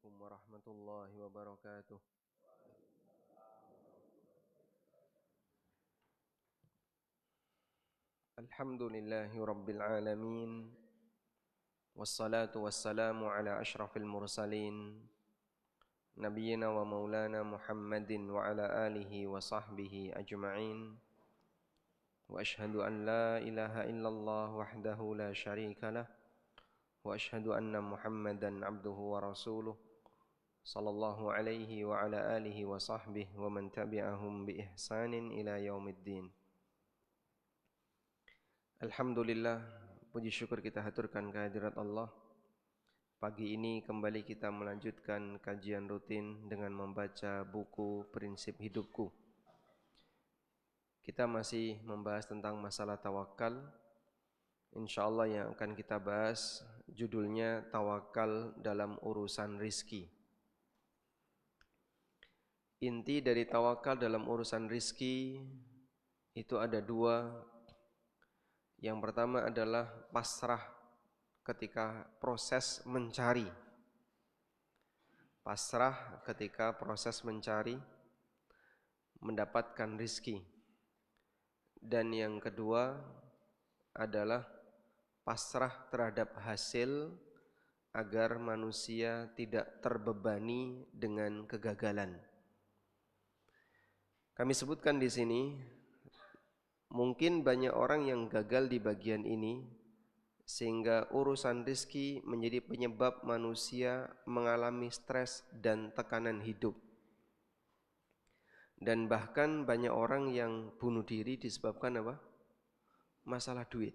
Assalamualaikum warahmatullahi wabarakatuh. Alhamdulillahi rabbil alamin. Wassalatu wassalamu ala ashrafil mursalin Nabiyyina wa maulana Muhammadin wa ala alihi wa sahbihi ajma'in. Wa ashhadu an la ilaha illallah wahdahu la syarika lah. Wa ashhadu anna Muhammadan abduhu wa rasuluh sallallahu alaihi wa ala alihi wa sahbihi wa man tabi'ahum bi ihsanin ila yaumiddin. Alhamdulillah, puji syukur kita haturkan kehadirat Allah. Pagi ini kembali kita melanjutkan kajian rutin dengan membaca buku Prinsip Hidupku. Kita masih membahas tentang masalah tawakal. InsyaAllah yang akan kita bahas judulnya tawakal dalam urusan rizki. Inti dari tawakal dalam urusan rizki itu ada dua. Yang pertama adalah pasrah ketika proses mencari. Pasrah ketika proses mencari, mendapatkan rizki. Dan yang kedua adalah pasrah terhadap hasil agar manusia tidak terbebani dengan kegagalan. Kami sebutkan di sini, mungkin banyak orang yang gagal di bagian ini, sehingga urusan rizki menjadi penyebab manusia mengalami stres dan tekanan hidup. Dan bahkan banyak orang yang bunuh diri disebabkan apa? Masalah duit.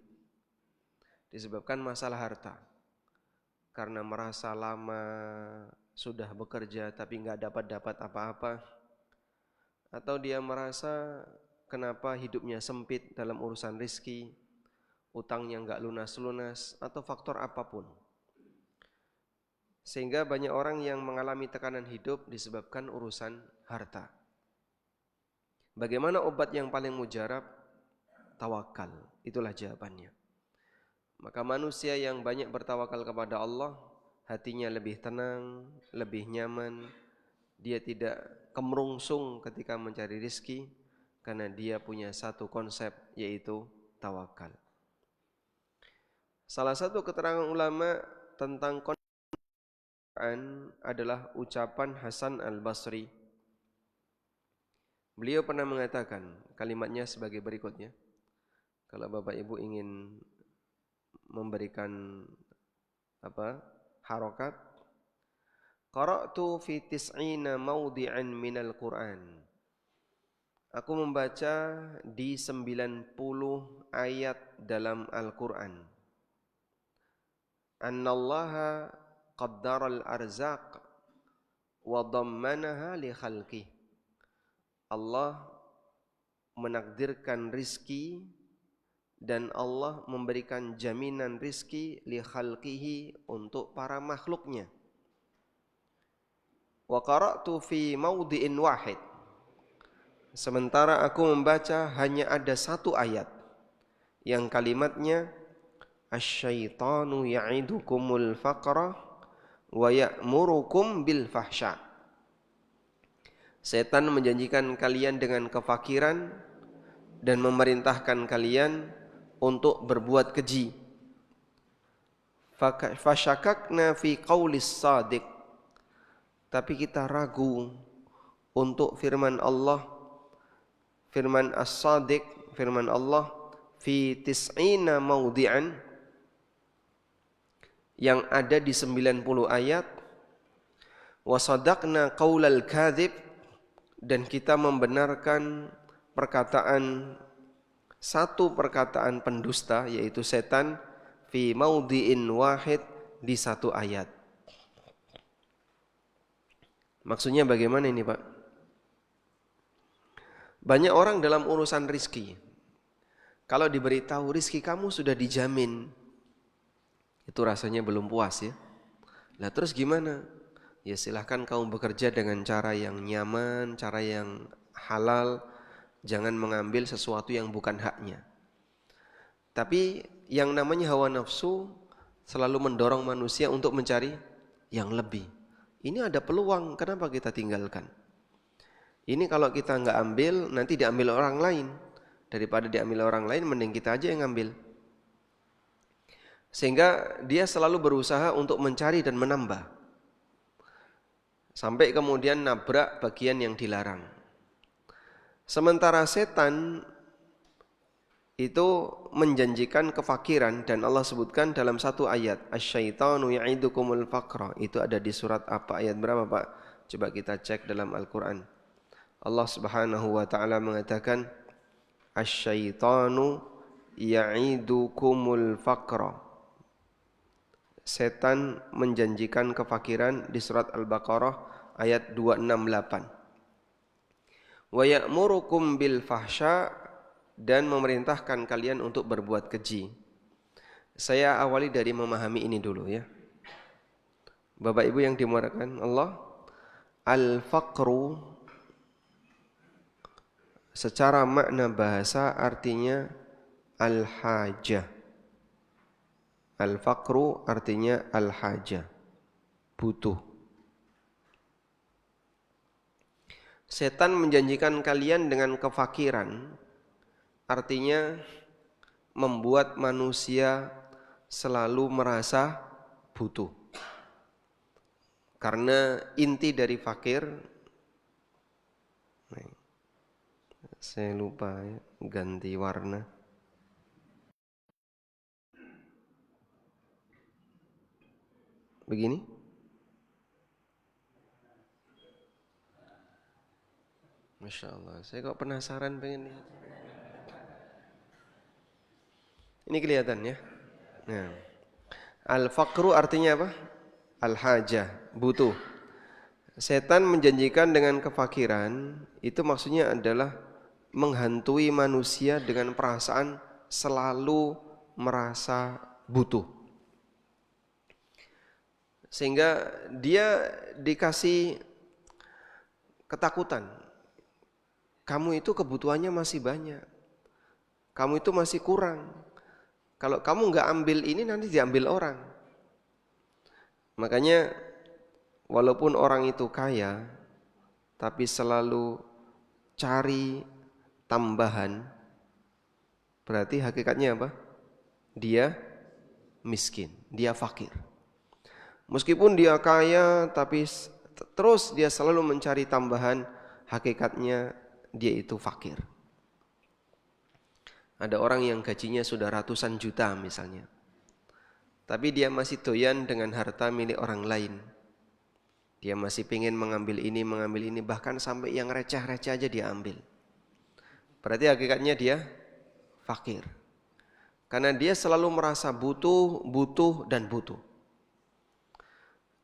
Disebabkan masalah harta. Karena merasa lama sudah bekerja tapi nggak dapat apa-apa. Atau dia merasa kenapa hidupnya sempit dalam urusan rizki, utangnya nggak lunas-lunas, atau faktor apapun. Sehingga banyak orang yang mengalami tekanan hidup disebabkan urusan harta. Bagaimana obat yang paling mujarab? Tawakal. Itulah jawabannya. Maka manusia yang banyak bertawakal kepada Allah, hatinya lebih tenang, lebih nyaman. Dia tidak kemerungsung ketika mencari rizki, karena dia punya satu konsep, yaitu tawakal. Salah satu keterangan ulama tentang Quran adalah ucapan Hasan al-Basri. Beliau pernah mengatakan kalimatnya sebagai berikutnya. Kalau Bapak Ibu ingin memberikan harokat, qara'tu fi tis'ina mawdi'an minal Qur'an. Aku membaca di 90 ayat dalam Al-Quran. Annallaha qaddaral arzaq wa dhammanaha li khalqih. Allah menakdirkan rizki dan Allah memberikan jaminan rizki li khalqihi untuk para makhluknya. Wa qara'tu fi mawdi'in wahid. Sementara aku membaca hanya ada satu ayat yang kalimatnya asyaitanu ya'idukumul faqra wa ya'murukum bil fahsya. Setan menjanjikan kalian dengan kefakiran dan memerintahkan kalian untuk berbuat keji. Fasyakakna fi qaulis sadiq. Tapi kita ragu untuk firman Allah, firman as-sadiq, firman Allah fi tis'ina mawdi'an, yang ada di 90 ayat. Wa sadaqna qaulal kadhib, dan kita membenarkan satu perkataan pendusta, yaitu setan, fi mawdi'in wahid, di satu ayat. Maksudnya bagaimana ini, Pak? Banyak orang dalam urusan rizki, kalau diberitahu rizki kamu sudah dijamin, itu rasanya belum puas ya. Lah terus gimana? Ya silahkan kamu bekerja dengan cara yang nyaman, cara yang halal, jangan mengambil sesuatu yang bukan haknya. Tapi yang namanya hawa nafsu selalu mendorong manusia untuk mencari yang lebih. Ini ada peluang, kenapa kita tinggalkan? Ini kalau kita nggak ambil, nanti diambil orang lain. Daripada diambil orang lain, mending kita aja yang ngambil. Sehingga dia selalu berusaha untuk mencari dan menambah. Sampai kemudian nabrak bagian yang dilarang. Sementara setan itu menjanjikan kefakiran, dan Allah sebutkan dalam satu ayat, asyaitanu ya'idukumul faqra. Itu ada di surat apa, ayat berapa Pak? Coba kita cek dalam Al-Quran. Allah Subhanahu wa taala mengatakan asyaitanu ya'idukumul faqra. Setan menjanjikan kefakiran di surat Al-Baqarah ayat 268. Wa ya'murukum bil fahsya, dan memerintahkan kalian untuk berbuat keji. Saya awali dari memahami ini dulu ya. Bapak Ibu yang dimuliakan Allah, al-faqru secara makna bahasa artinya al-hajah. Al-faqru artinya al-hajah, butuh. Setan menjanjikan kalian dengan kefakiran, artinya membuat manusia selalu merasa butuh. Karena inti dari fakir, saya lupa ya, ganti warna. Begini. Masya Allah, saya kok penasaran pengen lihat. Ini kelihatan ya. Nah, al-faqru artinya apa? Al-hajah, butuh. Setan menjanjikan dengan kefakiran, itu maksudnya adalah menghantui manusia dengan perasaan selalu merasa butuh. Sehingga dia dikasih ketakutan. Kamu itu kebutuhannya masih banyak. Kamu itu masih kurang. Kalau kamu nggak ambil ini, nanti diambil orang. Makanya walaupun orang itu kaya, tapi selalu cari tambahan, berarti hakikatnya apa? Dia miskin, dia fakir. Meskipun dia kaya, tapi terus dia selalu mencari tambahan, hakikatnya dia itu fakir. Ada orang yang gajinya sudah ratusan juta misalnya, tapi dia masih doyan dengan harta milik orang lain. Dia masih ingin mengambil ini, bahkan sampai yang receh-receh aja dia ambil. Berarti hakikatnya dia fakir. Karena dia selalu merasa butuh, dan butuh.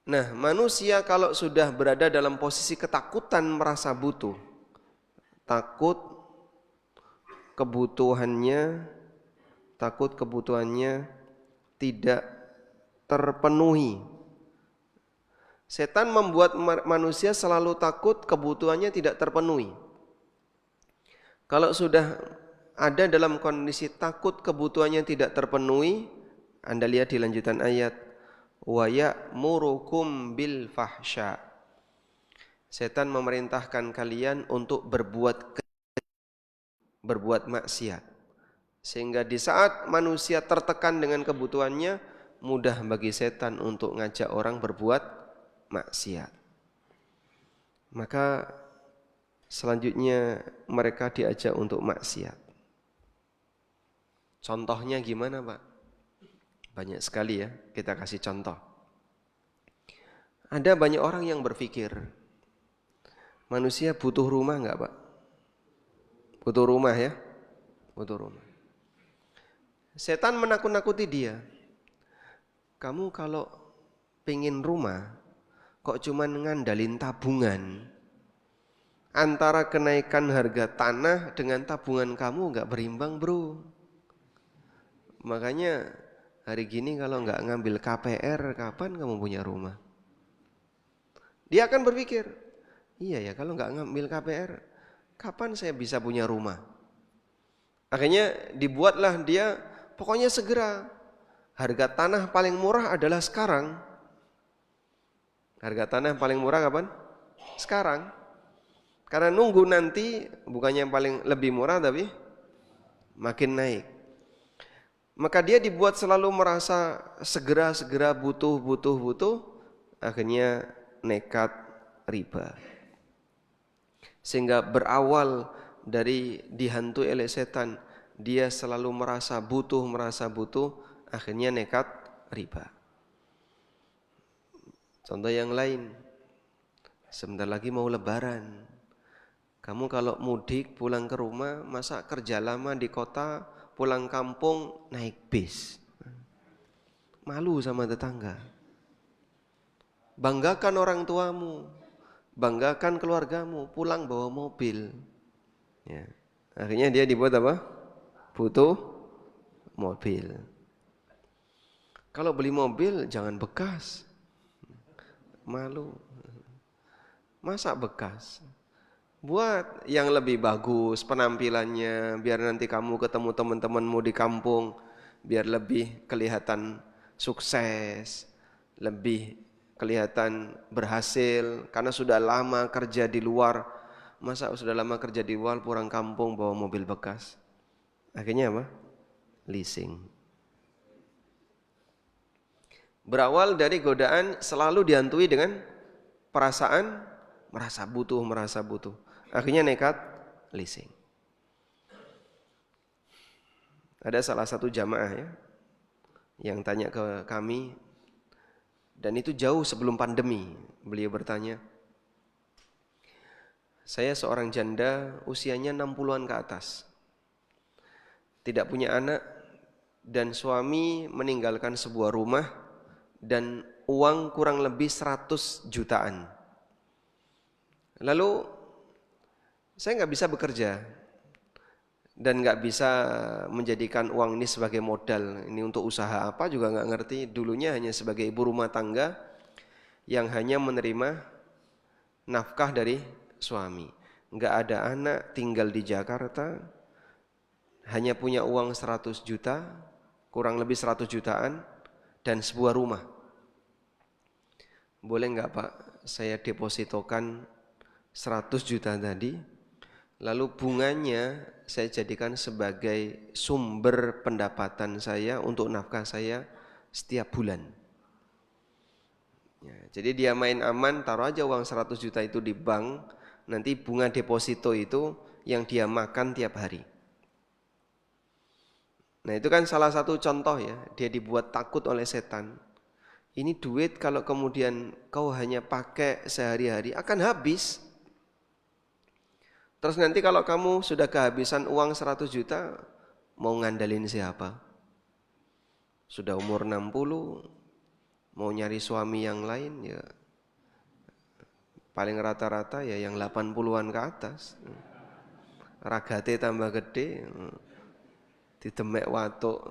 Nah, manusia kalau sudah berada dalam posisi ketakutan merasa butuh, takut kebutuhannya tidak terpenuhi. Setan membuat manusia selalu takut kebutuhannya tidak terpenuhi. Kalau sudah ada dalam kondisi takut kebutuhannya tidak terpenuhi, Anda lihat di lanjutan ayat, wa ya'murukum bil fahsya. Setan memerintahkan kalian untuk berbuat maksiat. Sehingga di saat manusia tertekan dengan kebutuhannya, mudah bagi setan untuk ngajak orang berbuat maksiat. Maka selanjutnya mereka diajak untuk maksiat. Contohnya gimana Pak? Banyak sekali ya, kita kasih contoh. Ada banyak orang yang berpikir, manusia butuh rumah enggak Pak? Butuh rumah ya, butuh rumah. Setan menakut-nakuti dia. Kamu kalau pengen rumah, kok cuman ngandalin tabungan? Antara kenaikan harga tanah dengan tabungan kamu nggak berimbang bro. Makanya hari gini kalau nggak ngambil KPR, kapan kamu punya rumah? Dia akan berpikir, iya ya kalau nggak ngambil KPR, kapan saya bisa punya rumah? Akhirnya dibuatlah dia, pokoknya segera. Harga tanah paling murah adalah sekarang. Harga tanah paling murah kapan? Sekarang. Karena nunggu nanti bukannya yang paling lebih murah tapi makin naik. Maka dia dibuat selalu merasa segera butuh, akhirnya nekat riba. Sehingga berawal dari dihantui oleh setan, dia selalu merasa butuh, akhirnya nekat riba. Contoh yang lain, sebentar lagi mau lebaran. Kamu kalau mudik pulang ke rumah, masa kerja lama di kota, pulang kampung naik bis. Malu sama tetangga. Banggakan orang tuamu, banggakan keluargamu, pulang bawa mobil. Ya. Akhirnya dia dibuat apa? Butuh mobil. Kalau beli mobil jangan bekas. Malu. Masa bekas? Buat yang lebih bagus penampilannya, biar nanti kamu ketemu teman-temanmu di kampung, biar lebih kelihatan sukses, lebih kelihatan berhasil, karena sudah lama kerja di luar. Masa sudah lama kerja di luar, pulang kampung bawa mobil bekas? Akhirnya apa? Leasing. Berawal dari godaan selalu dihantui dengan perasaan merasa butuh. Akhirnya nekat leasing. Ada salah satu jamaah ya yang tanya ke kami, dan itu jauh sebelum pandemi. Beliau bertanya, saya seorang janda usianya 60-an ke atas, tidak punya anak, dan suami meninggalkan sebuah rumah dan uang kurang lebih 100 jutaan. Lalu saya nggak bisa bekerja dan nggak bisa menjadikan uang ini sebagai modal. Ini untuk usaha apa juga nggak ngerti. Dulunya hanya sebagai ibu rumah tangga yang hanya menerima nafkah dari suami. Nggak ada anak, tinggal di Jakarta, hanya punya uang 100 juta, kurang lebih 100 jutaan, dan sebuah rumah. Boleh nggak Pak, saya depositokan 100 juta tadi, lalu bunganya saya jadikan sebagai sumber pendapatan saya untuk nafkah saya setiap bulan. Ya, jadi dia main aman, taruh aja uang 100 juta itu di bank, nanti bunga deposito itu yang dia makan tiap hari. Nah itu kan salah satu contoh ya, dia dibuat takut oleh setan. Ini duit kalau kemudian kau hanya pakai sehari-hari akan habis. Terus nanti kalau kamu sudah kehabisan uang 100 juta, mau ngandalin siapa? Sudah umur 60, mau nyari suami yang lain, ya paling rata-rata ya yang 80-an ke atas. Ragate tambah gede, didemek watuk.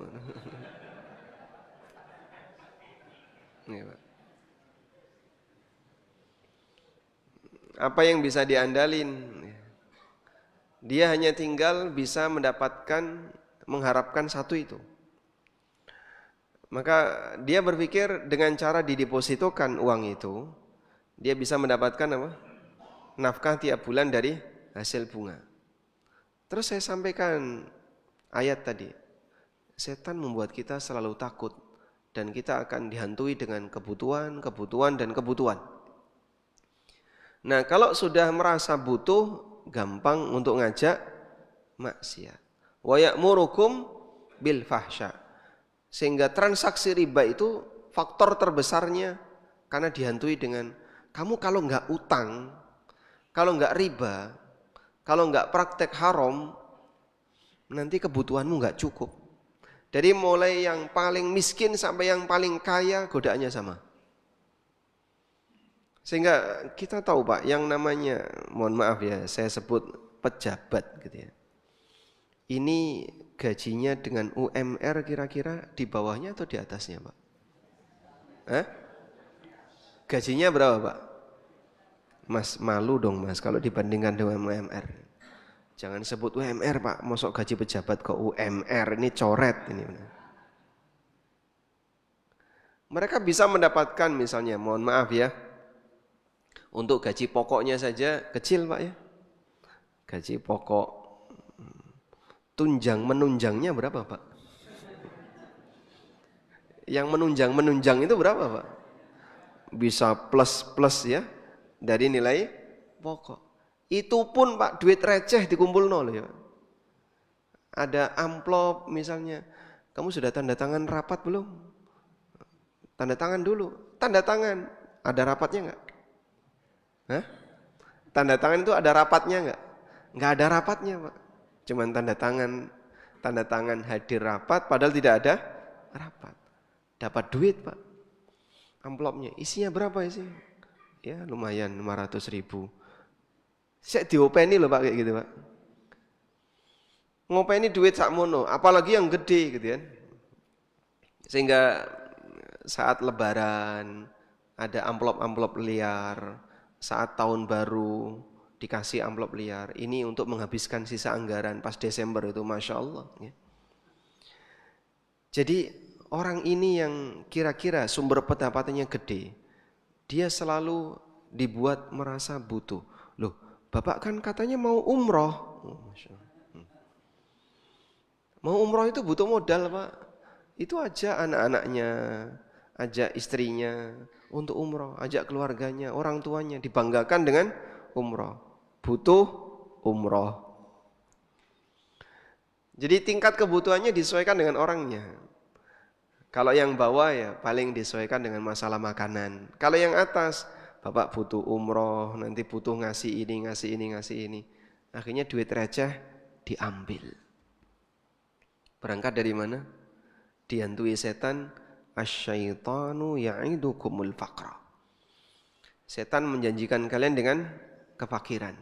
Apa yang bisa diandalin? Dia hanya tinggal bisa mengharapkan satu itu. Maka dia berpikir dengan cara didepositokan uang itu, dia bisa mendapatkan apa? Nafkah tiap bulan dari hasil bunga. Terus saya sampaikan ayat tadi. Setan membuat kita selalu takut dan kita akan dihantui dengan kebutuhan. Nah, kalau sudah merasa butuh, gampang untuk ngajak maksiat. Wa ya'murukum bil fahsya. Sehingga transaksi riba itu faktor terbesarnya karena dihantui dengan kamu kalau enggak utang, kalau enggak riba, kalau enggak praktek haram, nanti kebutuhanmu enggak cukup. Dari mulai yang paling miskin sampai yang paling kaya godaannya sama. Sehingga kita tahu Pak, yang namanya, mohon maaf ya, saya sebut pejabat gitu ya. Ini gajinya dengan UMR kira-kira di bawahnya atau di atasnya Pak? Gajinya berapa Pak? Mas malu dong Mas kalau dibandingkan dengan UMR. Jangan sebut UMR Pak, masuk gaji pejabat ke UMR, ini coret ini. Mereka bisa mendapatkan misalnya, mohon maaf ya, Untuk gaji pokoknya saja kecil Pak ya. Gaji pokok. Tunjang menunjangnya berapa Pak? Yang menunjang itu berapa Pak? Bisa plus ya dari nilai pokok. Itu pun Pak duit receh dikumpul nol ya. Ada amplop misalnya. Kamu sudah tanda tangan rapat belum? Tanda tangan dulu. Tanda tangan. Ada rapatnya enggak? Hah? Tanda tangan itu ada rapatnya enggak? Enggak ada rapatnya Pak. Cuman tanda tangan hadir rapat padahal tidak ada rapat. Dapat duit Pak. Amplopnya isinya berapa isinya? Ya lumayan 500.000. Saya diopeni loh Pak kayak gitu Pak. Ngopeni duit sakmono, apalagi yang gede gitu kan. Sehingga saat lebaran ada amplop-amplop liar, saat tahun baru dikasih amplop liar. Ini untuk menghabiskan sisa anggaran pas Desember itu Masya Allah. Ya. Jadi orang ini yang kira-kira sumber pendapatannya gede, dia selalu dibuat merasa butuh. Loh, Bapak kan katanya mau umroh. Oh, Masya Allah. Mau umroh itu butuh modal Pak. Itu aja anak-anaknya, ajak istrinya untuk umroh, ajak keluarganya, orang tuanya dibanggakan dengan umroh. Butuh umroh. Jadi tingkat kebutuhannya disesuaikan dengan orangnya. Kalau yang bawah ya paling disesuaikan dengan masalah makanan. Kalau yang atas, Bapak butuh umroh, nanti butuh ngasih ini, ngasih ini, ngasih ini. Akhirnya duit receh diambil. Berangkat dari mana? Dihantui setan, asyaitanu ya'idukumul faqra. Setan menjanjikan kalian dengan kefakiran.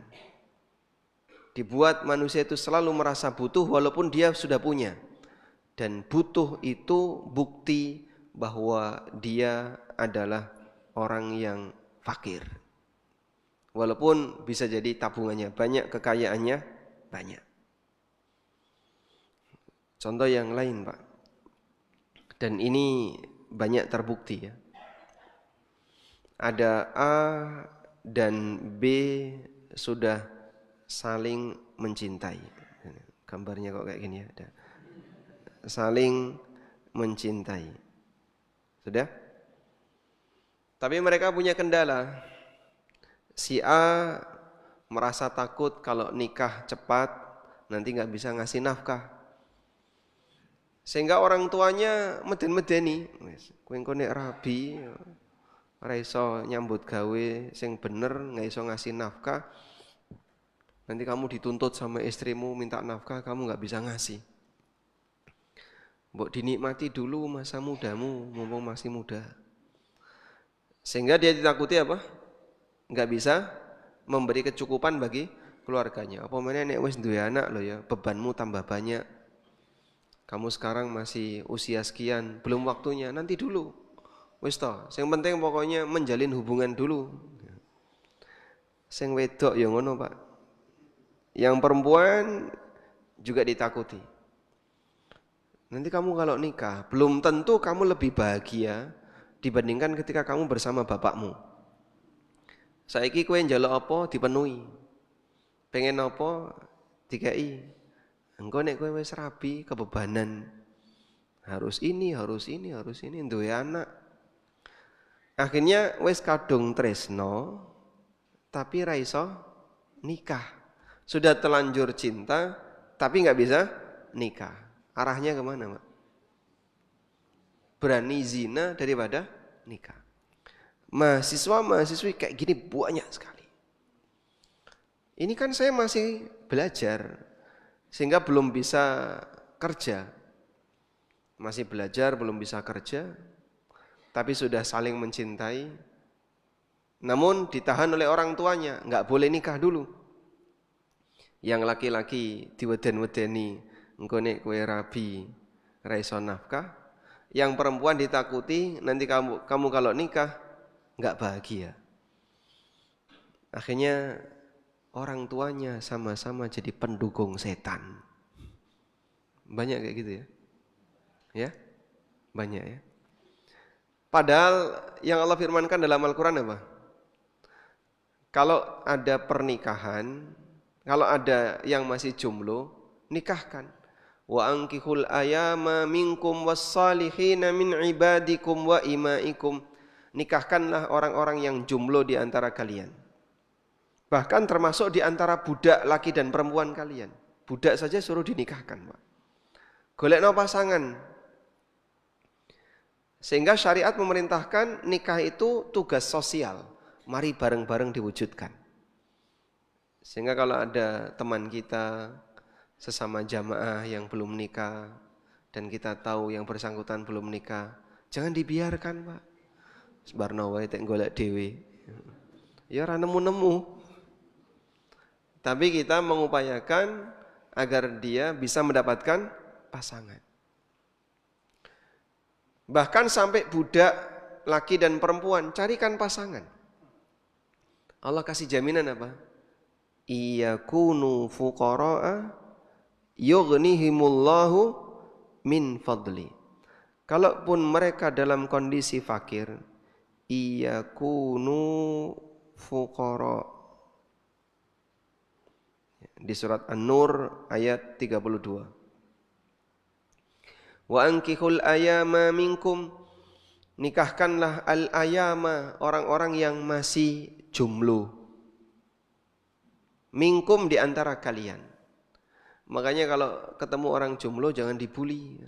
Dibuat manusia itu selalu merasa butuh walaupun dia sudah punya. Dan butuh itu bukti bahwa dia adalah orang yang fakir. Walaupun bisa jadi tabungannya banyak, kekayaannya banyak. Contoh yang lain Pak. Dan ini banyak terbukti ya. Ada A dan B sudah saling mencintai. Gambarnya kok kayak gini ya. Ada. Saling mencintai. Sudah? Tapi mereka punya kendala. Si A merasa takut kalau nikah cepat nanti nggak bisa ngasih nafkah. Sehingga orang tuanya meden-medeni, kowe engko nek rabi ora iso nyambut gawe sing bener, enggak iso ngasih nafkah. Nanti kamu dituntut sama istrimu minta nafkah, kamu enggak bisa ngasih. Mbok dinikmati dulu masa mudamu, mumpung masih muda. Sehingga dia ditakuti apa? Enggak bisa memberi kecukupan bagi keluarganya. Apa meneh nek wis duwe anak lho ya, bebanmu tambah banyak. Kamu sekarang masih usia sekian, belum waktunya, nanti dulu. Wis toh, yang penting pokoknya menjalin hubungan dulu. Sing wedok ya ngono, Pak. Yang perempuan juga ditakuti. Nanti kamu kalau nikah, belum tentu kamu lebih bahagia dibandingkan ketika kamu bersama bapakmu. Saiki kowe njaluk apa dipenuhi. Pengen apa dikai. Engko nek kowe wis rabi kebebanan harus ini duwe anak. Akhirnya wis kadung tresno tapi ra iso nikah. Sudah terlanjur cinta tapi enggak bisa nikah. Arahnya kemana, Pak? Berani zina daripada nikah. Mahasiswa-mahasiswi kayak gini banyak sekali. Ini kan saya masih belajar. Sehingga belum bisa kerja. Masih belajar, belum bisa kerja. Tapi sudah saling mencintai. Namun ditahan oleh orang tuanya. Enggak boleh nikah dulu. Yang laki-laki diweden-wedeni. Engko nek kowe rabi ra iso nafkah. Yang perempuan ditakuti nanti kamu kalau nikah enggak bahagia. Akhirnya orang tuanya sama-sama jadi pendukung setan. Banyak kayak gitu ya. Ya? Banyak ya. Padahal yang Allah firmankan dalam Al-Qur'an apa? Kalau ada pernikahan, kalau ada yang masih jomblo, nikahkan. Wa ankihul ayama minkum wassalihina min ibadikum wa imaikum. Nikahkanlah orang-orang yang jomblo di antara kalian. Bahkan termasuk di antara budak laki dan perempuan kalian. Budak saja suruh dinikahkan, Pak. Golekno pasangan. Sehingga syariat memerintahkan nikah itu tugas sosial. Mari bareng-bareng diwujudkan. Sehingga kalau ada teman kita sesama jamaah yang belum nikah dan kita tahu yang bersangkutan belum nikah, jangan dibiarkan, Pak. Sebarno wae tek golek dhewe. Ya ora nemu-nemu. Tapi kita mengupayakan agar dia bisa mendapatkan pasangan. Bahkan sampai budak laki dan perempuan, carikan pasangan. Allah kasih jaminan apa? Iyakunu fuqara'a yughnihimullahu min fadli. Kalaupun mereka dalam kondisi fakir, iyakunu fuqara. Di surat An-Nur ayat 32. Wa ankihul ayama minkum, nikahkanlah al-ayama, orang-orang yang masih jomblo. Minkum di antara kalian. Makanya kalau ketemu orang jomblo jangan dibully.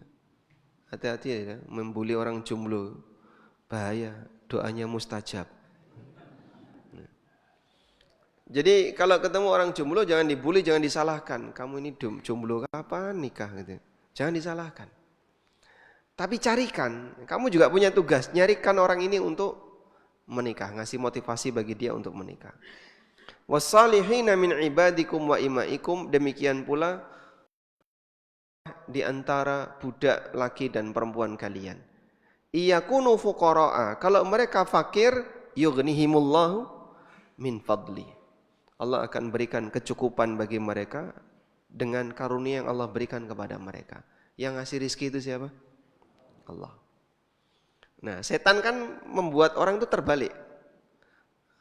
Hati-hati ya, membuli orang jomblo. Bahaya, doanya mustajab. Jadi kalau ketemu orang jomblo jangan dibully, jangan disalahkan. Kamu ini jomblo kapan nikah gitu. Jangan disalahkan. Tapi carikan, kamu juga punya tugas, nyarikan orang ini untuk menikah, ngasih motivasi bagi dia untuk menikah. Wassalihina min ibadikum wa imaikum, demikian pula di antara budak laki dan perempuan kalian. Iyakunu fuqara'a, kalau mereka fakir, yughnihimullahu min fadli. Allah akan berikan kecukupan bagi mereka dengan karunia yang Allah berikan kepada mereka. Yang ngasih rizki itu siapa? Allah. Nah, setan kan membuat orang itu terbalik.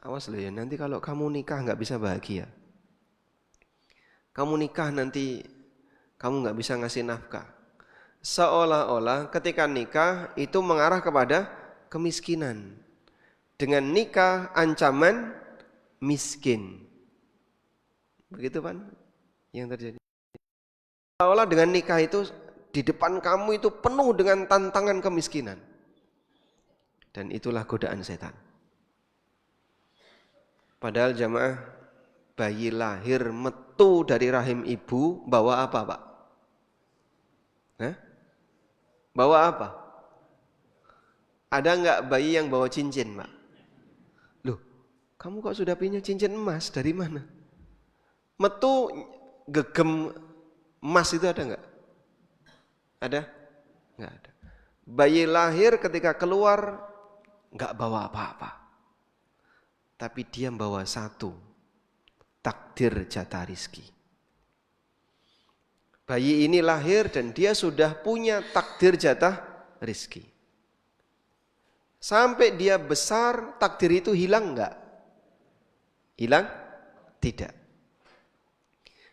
Awas loh ya, nanti kalau kamu nikah nggak bisa bahagia. Kamu nikah nanti kamu nggak bisa ngasih nafkah. Seolah-olah ketika nikah itu mengarah kepada kemiskinan. Dengan nikah ancaman miskin. Begitu kan yang terjadi. Seolah dengan nikah itu di depan kamu itu penuh dengan tantangan kemiskinan. Dan itulah godaan setan. Padahal jamaah, bayi lahir metu dari rahim ibu bawa apa, Pak? Hah? Bawa apa? Ada enggak bayi yang bawa cincin, Pak? Loh, kamu kok sudah punya cincin emas? Dari mana? Metu gegem emas itu ada enggak? Ada? Enggak ada. Bayi lahir ketika keluar enggak bawa apa-apa. Tapi dia membawa satu, takdir jatah rizki. Bayi ini lahir dan dia sudah punya takdir jatah rizki. Sampai dia besar, takdir itu hilang enggak? Hilang? Tidak.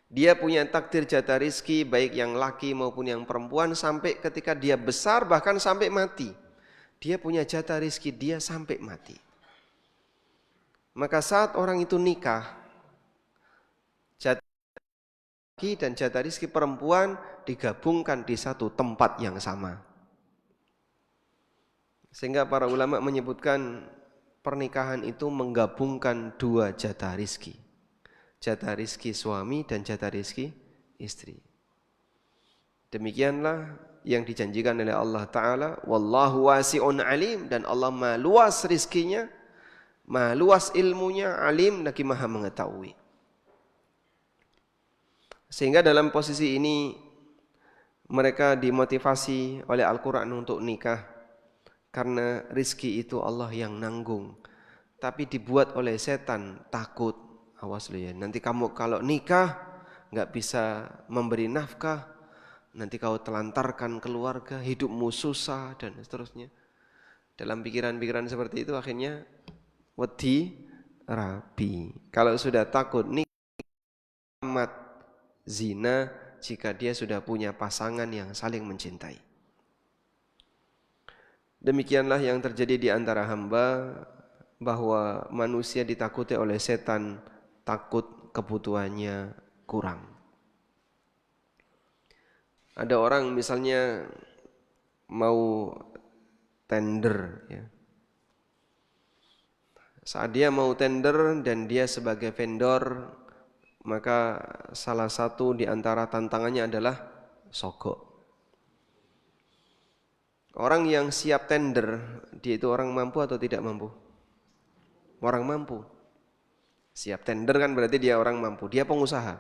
Dia punya takdir jatah rizki, baik yang laki maupun yang perempuan, sampai ketika dia besar, bahkan sampai mati. Dia punya jatah rizki, dia sampai mati. Maka saat orang itu nikah, jatah laki dan jatah rizki perempuan digabungkan di satu tempat yang sama. Sehingga para ulama menyebutkan pernikahan itu menggabungkan dua jatah rizki. Jatah rizki suami dan jatah rizki istri. Demikianlah yang dijanjikan oleh Allah Ta'ala. Wallahu wasi'un alim, dan Allah maha luas rizkinya, maha luas ilmunya, alim lagi maha mengetahui. Sehingga dalam posisi ini mereka dimotivasi oleh Al-Quran untuk nikah. Karena rizki itu Allah yang nanggung. Tapi dibuat oleh setan, takut. Awas lu ya, nanti kamu kalau nikah gak bisa memberi nafkah, nanti kau telantarkan keluarga, hidupmu susah dan seterusnya. Dalam pikiran-pikiran seperti itu akhirnya wedi, rabi. Kalau sudah takut nikmat zina jika dia sudah punya pasangan yang saling mencintai. Demikianlah yang terjadi di antara hamba, bahwa manusia ditakuti oleh setan, takut kebutuhannya kurang. Ada orang misalnya mau tender, ya. Saat dia mau tender dan dia sebagai vendor, maka salah satu di antara tantangannya adalah sogok. Orang yang siap tender, dia itu orang mampu atau tidak mampu? Orang mampu. Siap tender kan berarti dia orang mampu, dia pengusaha.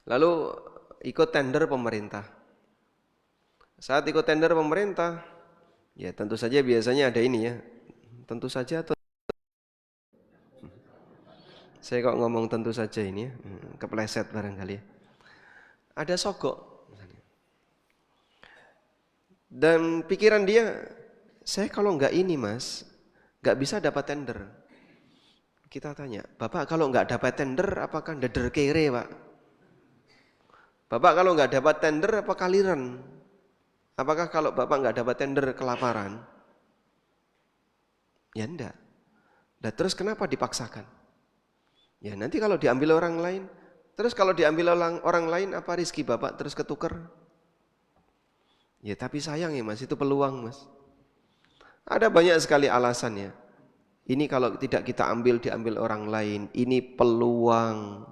Lalu ikut tender pemerintah. Saat ikut tender pemerintah, ya tentu saja biasanya ada ini ya. Tentu saja atau saya kok ngomong tentu saja ini ya, kepleset barangkali ya. Ada sogok. Dan pikiran dia, saya kalau enggak ini mas, enggak bisa dapat tender. Kita tanya, Bapak kalau enggak dapat tender apakah dader kere Pak? Bapak kalau enggak dapat tender apa kaliren? Apakah kalau Bapak enggak dapat tender kelaparan? Ya enggak. Nah, terus kenapa dipaksakan? Ya nanti kalau diambil orang lain, terus kalau diambil orang lain apa rezeki Bapak terus ketuker? Ya tapi sayang ya mas, itu peluang mas. Ada banyak sekali alasannya. Ini kalau tidak kita ambil, diambil orang lain. Ini peluang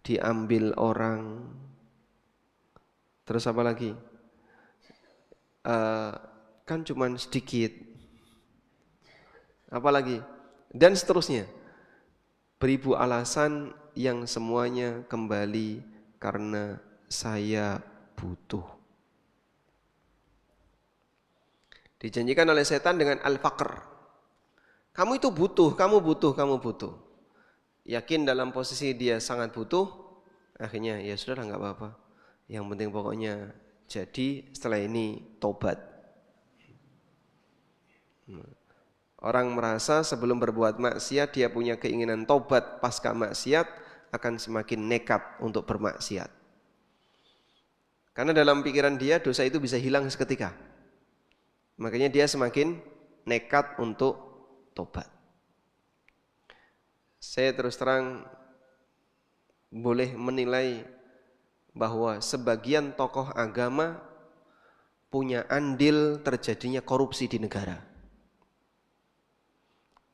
diambil orang. Terus apa lagi? Kan cuman sedikit. Apa lagi? Dan seterusnya. Beribu alasan yang semuanya kembali karena saya butuh. Dijanjikan oleh setan dengan al-faqr. Kamu itu butuh, kamu butuh, kamu butuh. Yakin dalam posisi dia sangat butuh, akhirnya ya sudah enggak apa-apa. Yang penting pokoknya jadi setelah ini tobat. Orang merasa sebelum berbuat maksiat dia punya keinginan tobat pasca maksiat, akan semakin nekat untuk bermaksiat. Karena dalam pikiran dia dosa itu bisa hilang seketika. Makanya dia semakin nekat untuk tobat. Saya terus terang boleh menilai bahwa sebagian tokoh agama punya andil terjadinya korupsi di negara.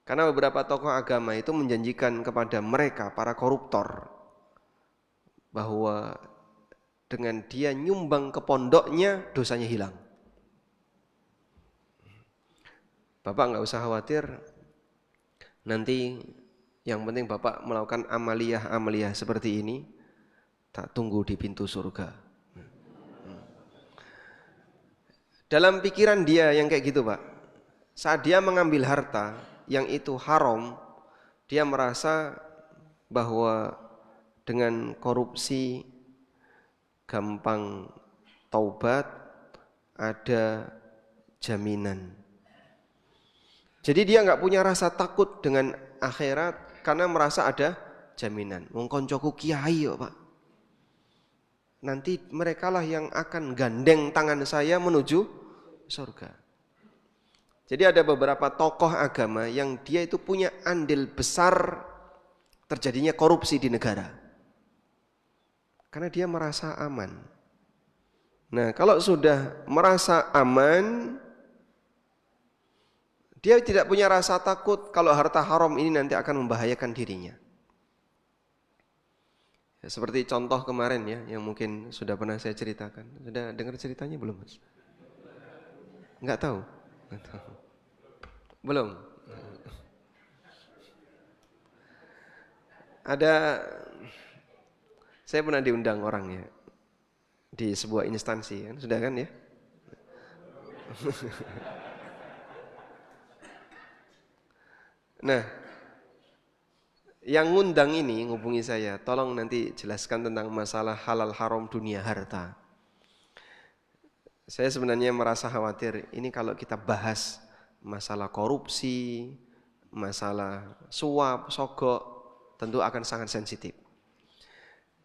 Karena beberapa tokoh agama itu menjanjikan kepada mereka, para koruptor, bahwa dengan dia nyumbang ke pondoknya, dosanya hilang. Bapak enggak usah khawatir, nanti yang penting Bapak melakukan amaliyah seperti ini, tak tunggu di pintu surga. Dalam pikiran dia yang kayak gitu Pak, saat dia mengambil harta yang itu haram, dia merasa bahwa dengan korupsi gampang taubat, ada jaminan. Jadi dia enggak punya rasa takut dengan akhirat karena merasa ada jaminan. Wong koncoku kiai kok, Pak. Nanti merekalah yang akan gandeng tangan saya menuju surga. Jadi ada beberapa tokoh agama yang dia itu punya andil besar terjadinya korupsi di negara. Karena dia merasa aman. Nah, kalau sudah merasa aman, dia tidak punya rasa takut kalau harta haram ini nanti akan membahayakan dirinya. Ya, seperti contoh kemarin ya, yang mungkin sudah pernah saya ceritakan. Sudah dengar ceritanya belum, Mas? Enggak tahu? Enggak tahu. Belum? Saya pernah diundang orang ya, di sebuah instansi kan, sudah kan ya? Nah, yang ngundang ini ngubungi saya, tolong nanti jelaskan tentang masalah halal haram dunia harta. Saya sebenarnya merasa khawatir, ini kalau kita bahas masalah korupsi, masalah suap, sogok, tentu akan sangat sensitif.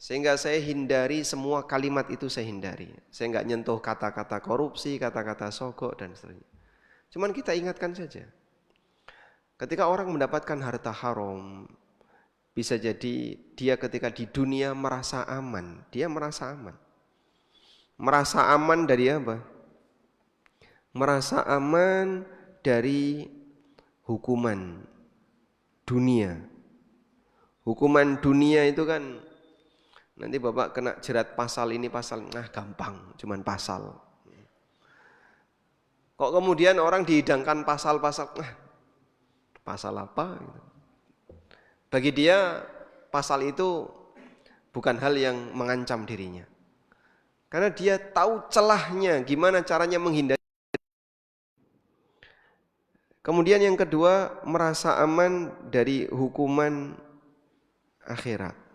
Sehingga saya hindari semua kalimat itu, saya hindari. Saya nggak nyentuh kata-kata korupsi, kata-kata sogok dan seterusnya. Cuman kita ingatkan saja. Ketika orang mendapatkan harta haram, bisa jadi dia ketika di dunia merasa aman. Dia merasa aman. Merasa aman dari apa? Merasa aman dari hukuman dunia. Hukuman dunia itu kan nanti Bapak kena jerat pasal ini, pasal, gampang, cuman pasal. Kok kemudian orang dihidangkan pasal-pasal, pasal apa? Bagi dia pasal itu bukan hal yang mengancam dirinya. Karena dia tahu celahnya, gimana caranya menghindari. Kemudian yang kedua, merasa aman dari hukuman akhirat.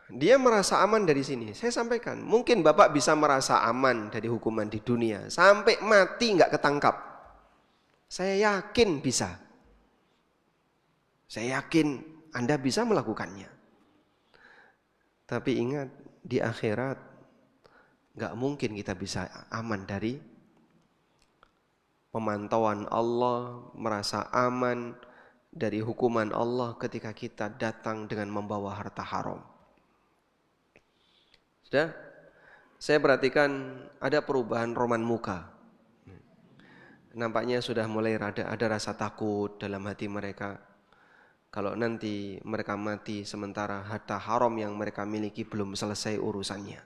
Dia merasa aman dari sini. Saya sampaikan, mungkin Bapak bisa merasa aman dari hukuman di dunia sampai mati nggak ketangkap. Saya yakin bisa. Saya yakin Anda bisa melakukannya. Tapi ingat, di akhirat nggak mungkin kita bisa aman dari pemantauan Allah, merasa aman dari hukuman Allah ketika kita datang dengan membawa harta haram. Sudah, saya perhatikan ada perubahan roman muka. Nampaknya sudah mulai ada rasa takut dalam hati mereka. Kalau nanti mereka mati sementara harta haram yang mereka miliki belum selesai urusannya.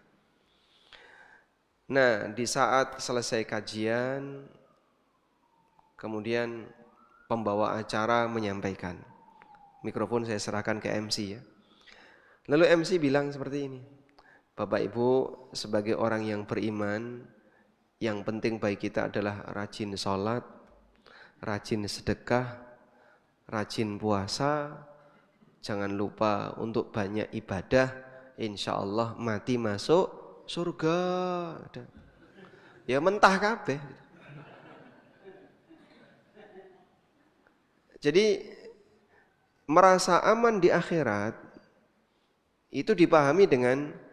Nah, di saat selesai kajian, kemudian pembawa acara menyampaikan. Mikrofon saya serahkan ke MC ya. Lalu MC bilang seperti ini. Bapak Ibu, sebagai orang yang beriman, yang penting bagi kita adalah rajin sholat, rajin sedekah, rajin puasa, jangan lupa untuk banyak ibadah, insya Allah mati masuk surga. Ya mentah kabeh. Jadi merasa aman di akhirat itu dipahami dengan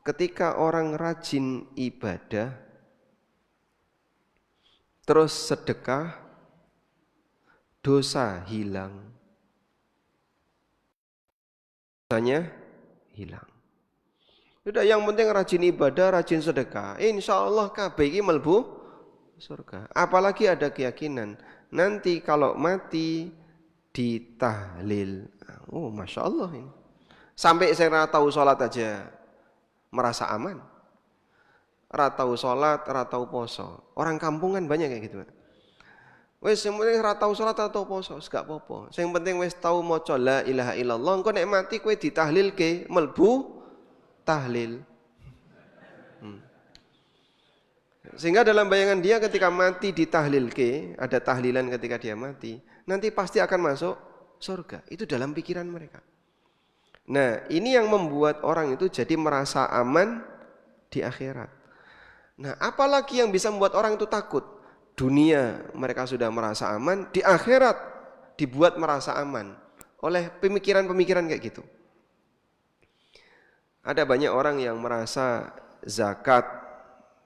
ketika orang rajin ibadah, terus sedekah, dosa hilang, dosanya hilang. Sudah, yang penting rajin ibadah, rajin sedekah, insya Allah kabeh iki mlebu surga. Apalagi ada keyakinan nanti kalau mati ditahlil. Oh, masya Allah ini. Sampai saya tahu sholat aja merasa aman. Ratau sholat, ratau poso. Orang kampungan banyak kayak gitu. Wes yang penting ratau sholat, ratau poso, gak apa-apa. Yang penting wes tahu maca la ilaha illallah. Engko nek mati kowe ditahlilke, melbu tahlil. Sehingga dalam bayangan dia ketika mati ditahlilke, ada tahlilan ketika dia mati, nanti pasti akan masuk surga. Itu dalam pikiran mereka. Nah, ini yang membuat orang itu jadi merasa aman di akhirat. Nah, apalagi yang bisa membuat orang itu takut? Dunia mereka sudah merasa aman, di akhirat dibuat merasa aman oleh pemikiran-pemikiran kayak gitu. Ada banyak orang yang merasa zakat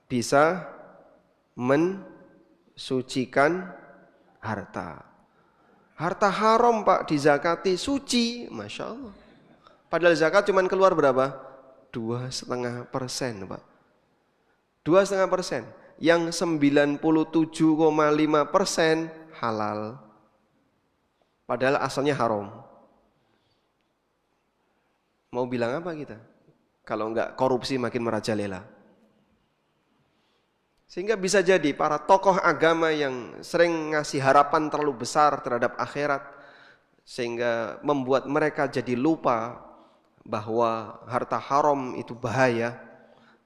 bisa mensucikan harta. Harta haram Pak dizakati suci, Masya Allah. Padahal zakat cuma keluar berapa? 2,5% Pak. 2,5%. Yang 97,5% halal. Padahal asalnya haram. Mau bilang apa kita? Kalau enggak korupsi makin merajalela. Sehingga bisa jadi para tokoh agama yang sering ngasih harapan terlalu besar terhadap akhirat, sehingga membuat mereka jadi lupa bahwa harta haram itu bahaya,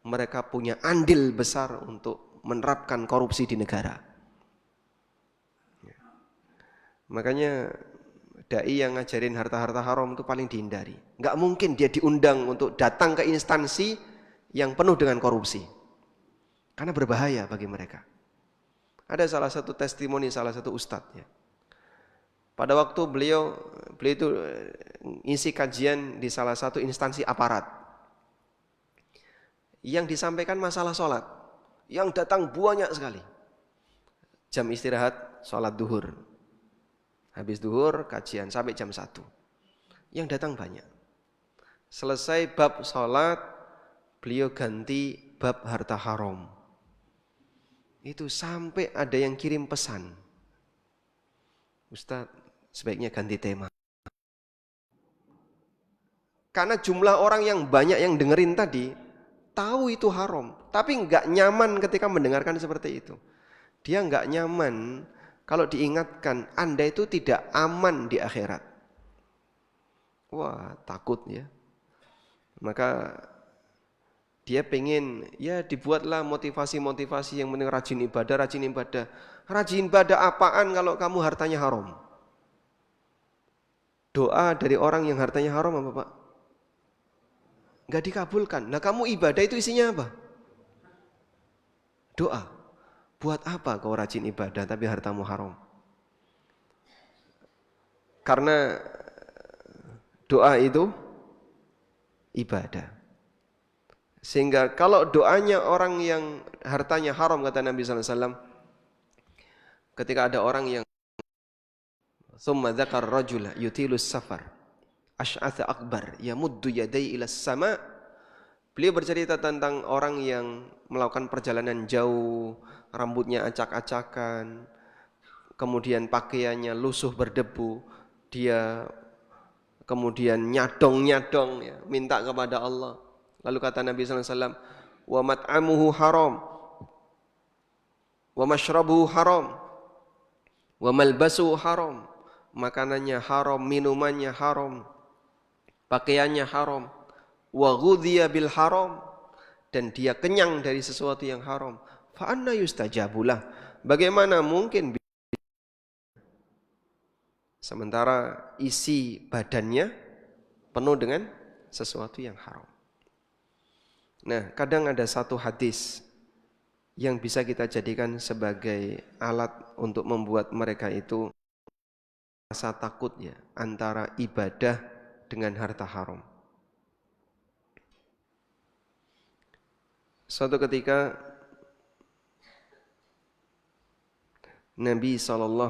mereka punya andil besar untuk menerapkan korupsi di negara. Makanya dai yang ngajarin harta-harta haram itu paling dihindari. Nggak mungkin dia diundang untuk datang ke instansi yang penuh dengan korupsi, karena berbahaya bagi mereka. Ada salah satu testimoni salah satu ustadz ya. Pada waktu beliau itu isi kajian di salah satu instansi aparat. Yang disampaikan masalah sholat. Yang datang banyak sekali. Jam istirahat, sholat duhur. Habis duhur, kajian sampai jam 1. Yang datang banyak. Selesai bab sholat, beliau ganti bab harta haram. Itu sampai ada yang kirim pesan. Ustaz, sebaiknya ganti tema. Karena jumlah orang yang banyak yang dengerin tadi, tahu itu haram. Tapi nggak nyaman ketika mendengarkan seperti itu. Dia nggak nyaman kalau diingatkan, Anda itu tidak aman di akhirat. Wah, takut ya. Maka dia pengen, ya dibuatlah motivasi-motivasi yang penting rajin ibadah, rajin ibadah. Rajin ibadah apaan kalau kamu hartanya haram? Doa dari orang yang hartanya haram apa Pak? Enggak dikabulkan. Nah kamu ibadah itu isinya apa? Doa. Buat apa kau rajin ibadah tapi hartamu haram? Karena doa itu ibadah. Sehingga kalau doanya orang yang hartanya haram, kata Nabi SAW, ketika ada orang yang thumma dzakar rajula yutilus safar asy'atha akbar yamuddu yadayhi ila sama, beliau bercerita tentang orang yang melakukan perjalanan jauh, rambutnya acak-acakan, kemudian pakaiannya lusuh berdebu, dia kemudian nyadong-nyadong ya, minta kepada Allah. Lalu kata Nabi SAW, wa mat'amuhu haram, wa mashrabuhu haram, wa malbasuhu haram. Makanannya haram, minumannya haram, pakaiannya haram. Wa ghudhiya bil haram, dan dia kenyang dari sesuatu yang haram. Fa anna yustajabulah. Bagaimana mungkin sementara isi badannya penuh dengan sesuatu yang haram. Nah, kadang ada satu hadis yang bisa kita jadikan sebagai alat untuk membuat mereka itu rasa takut ya antara ibadah dengan harta haram. Suatu ketika Nabi SAW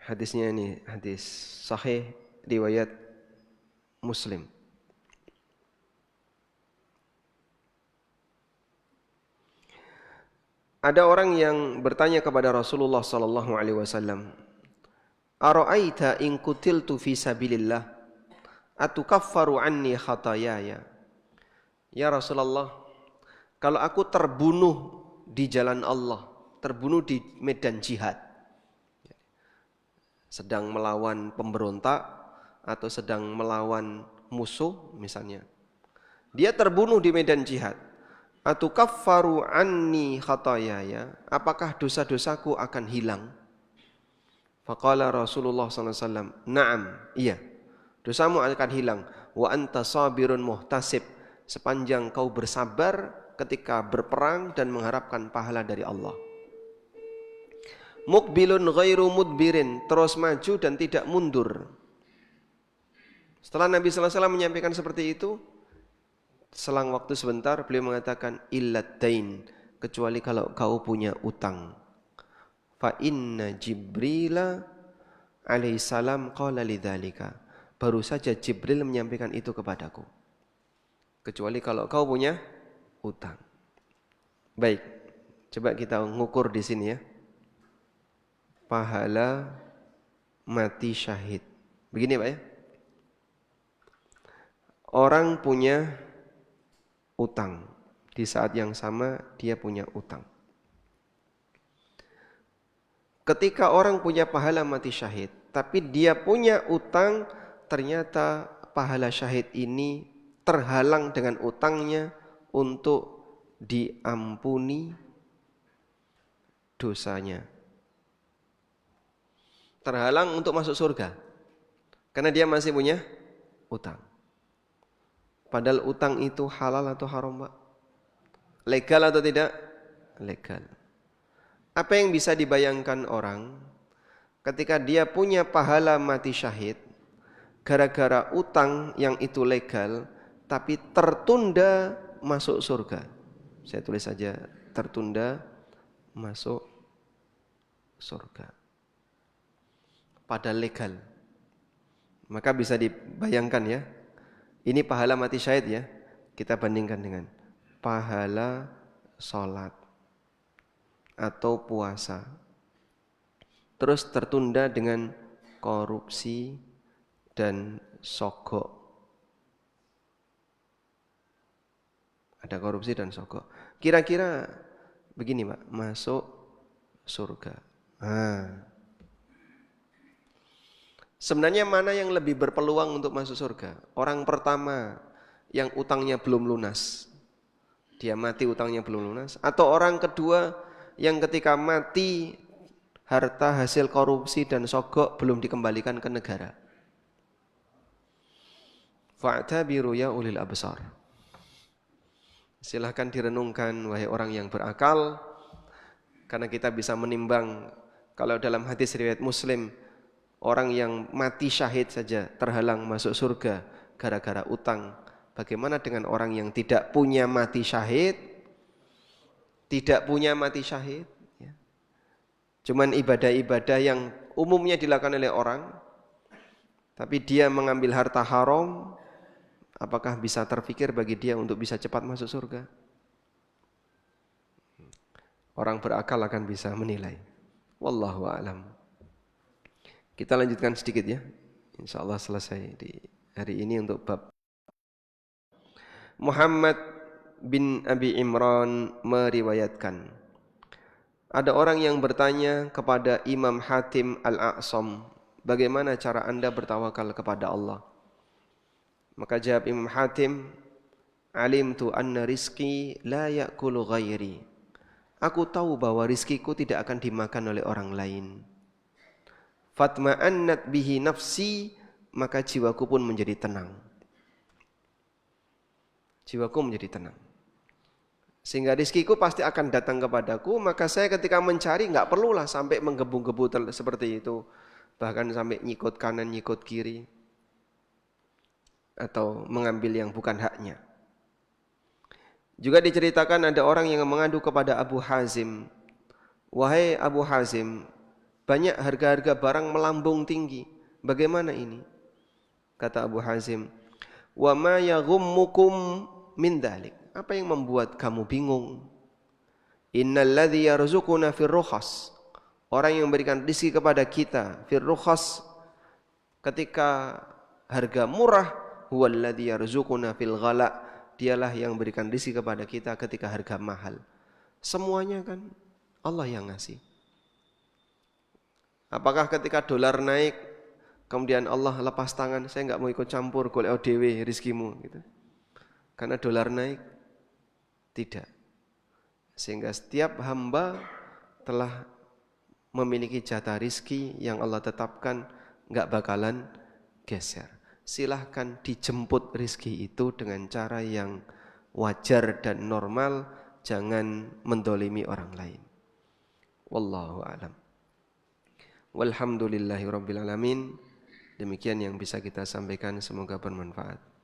hadisnya ini hadis sahih riwayat Muslim. Ada orang yang bertanya kepada Rasulullah sallallahu alaihi wasallam, "Ara'aita in qutiltu fi sabilillah atukaffaru anni khatayaya?" Ya Rasulullah, kalau aku terbunuh di jalan Allah, terbunuh di medan jihad, sedang melawan pemberontak atau sedang melawan musuh misalnya, dia terbunuh di medan jihad, atukaffaru anni khatayaya, apakah dosa-dosaku akan hilang? Faqala Rasulullah SAW, na'am, iya, dosamu akan hilang. Wa anta sabirun muhtasib, sepanjang kau bersabar ketika berperang dan mengharapkan pahala dari Allah. Muqbilun ghairu mudbirin, terus maju dan tidak mundur. Setelah Nabi SAW menyampaikan seperti itu, selang waktu sebentar beliau mengatakan illat dain, kecuali kalau kau punya utang. Fa inna Jibril alaihissalam qala lidzalika, baru saja Jibril menyampaikan itu kepadaku. Kecuali kalau kau punya utang. Baik, coba kita ngukur di sini ya. Pahala mati syahid. Begini Pak ya. Orang punya utang, di saat yang sama dia punya utang. Ketika orang punya pahala mati syahid, tapi dia punya utang, ternyata pahala syahid ini terhalang dengan utangnya untuk diampuni dosanya. Terhalang untuk masuk surga karena dia masih punya utang. Padahal utang itu halal atau haram, Pak? Legal atau tidak? Legal. Apa yang bisa dibayangkan orang ketika dia punya pahala mati syahid gara-gara utang yang itu legal tapi tertunda masuk surga. Saya tulis saja, tertunda masuk surga. Padahal legal. Maka bisa dibayangkan ya. Ini pahala mati syahid ya. Kita bandingkan dengan pahala sholat atau puasa. Terus tertunda dengan korupsi dan sogok. Ada korupsi dan sogok. Kira-kira begini Pak, masuk surga. Sebenarnya mana yang lebih berpeluang untuk masuk surga? Orang pertama yang utangnya belum lunas. Dia mati utangnya belum lunas. Atau orang kedua yang ketika mati harta hasil korupsi dan sogok belum dikembalikan ke negara. Fa'tabiru ya ulil absar. Silahkan direnungkan wahai orang yang berakal. Karena kita bisa menimbang kalau dalam hadis riwayat Muslim, orang yang mati syahid saja terhalang masuk surga gara-gara utang. Bagaimana dengan orang yang tidak punya mati syahid? Tidak punya mati syahid. Ya. Cuman ibadah-ibadah yang umumnya dilakukan oleh orang. Tapi dia mengambil harta haram. Apakah bisa terfikir bagi dia untuk bisa cepat masuk surga? Orang berakal akan bisa menilai. Wallahu a'lam. Kita lanjutkan sedikit ya. InsyaAllah selesai di hari ini untuk bab. Muhammad bin Abi Imran meriwayatkan. Ada orang yang bertanya kepada Imam Hatim Al-A'sam, bagaimana cara anda bertawakal kepada Allah? Maka jawab Imam Hatim, alimtu anna rizki la ya'kulu ghairi. Aku tahu bahwa rizkiku tidak akan dimakan oleh orang lain. Fatma'annat bihi nafsi, maka jiwaku pun menjadi tenang. Jiwaku menjadi tenang. Sehingga rizkiku pasti akan datang kepadaku, maka saya ketika mencari enggak perlulah sampai menggebu-gebu seperti itu. Bahkan sampai nyikut kanan, nyikut kiri. Atau mengambil yang bukan haknya. Juga diceritakan ada orang yang mengadu kepada Abu Hazim. Wahai Abu Hazim, banyak harga-harga barang melambung tinggi. Bagaimana ini? Kata Abu Hazim, wa ma yaghummukum min dzalik. Apa yang membuat kamu bingung? Innal ladzi yarzuquna fir rukhas. Orang yang memberikan rezeki kepada kita fir rukhas ketika harga murah, huwal ladzi yarzuquna fil ghala. Dialah yang memberikan rezeki kepada kita ketika harga mahal. Semuanya kan Allah yang ngasih. Apakah ketika dolar naik kemudian Allah lepas tangan, saya enggak mau ikut campur golek dhewe rezekimu gitu. Karena dolar naik? Tidak. Sehingga setiap hamba telah memiliki jatah rezeki yang Allah tetapkan, enggak bakalan geser. Silahkan dijemput rezeki itu dengan cara yang wajar dan normal, jangan mendolimi orang lain. Wallahu a'lam. Walhamdulillahi rabbil alamin. Demikian yang bisa kita sampaikan, semoga bermanfaat.